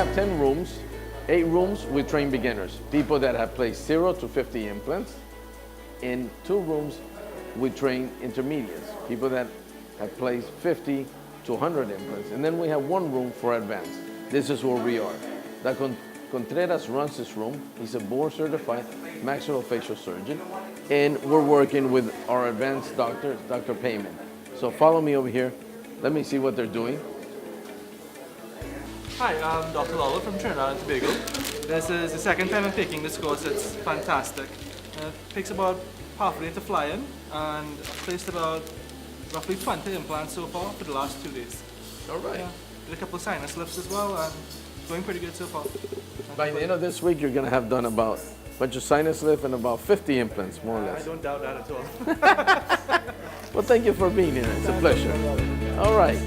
have 10 rooms. 8 rooms, we train beginners, people that have placed 0 to 50 implants. In 2 rooms, we train intermediates, people that have placed 50 to 100 implants. And then we have 1 room for advanced. This is where we are. Dr. Contreras runs this room. He's a board-certified maxillofacial surgeon. And we're working with our advanced doctor, Dr. Payman. So follow me over here. Let me see what they're doing. Hi, I'm Dr. Lawler from Trinidad and Tobago. This is the second time I'm taking this course. It's fantastic. It takes about half a day to fly in, and I've placed about roughly 20 implants so far for the last 2 days. All right. Yeah, did a couple of sinus lifts as well, and going pretty good so far. By the end of this week, you're going to have done about a bunch of sinus lift and about 50 implants, more or I less. don't doubt that at all. Well, thank you for being here. It's a pleasure. All right.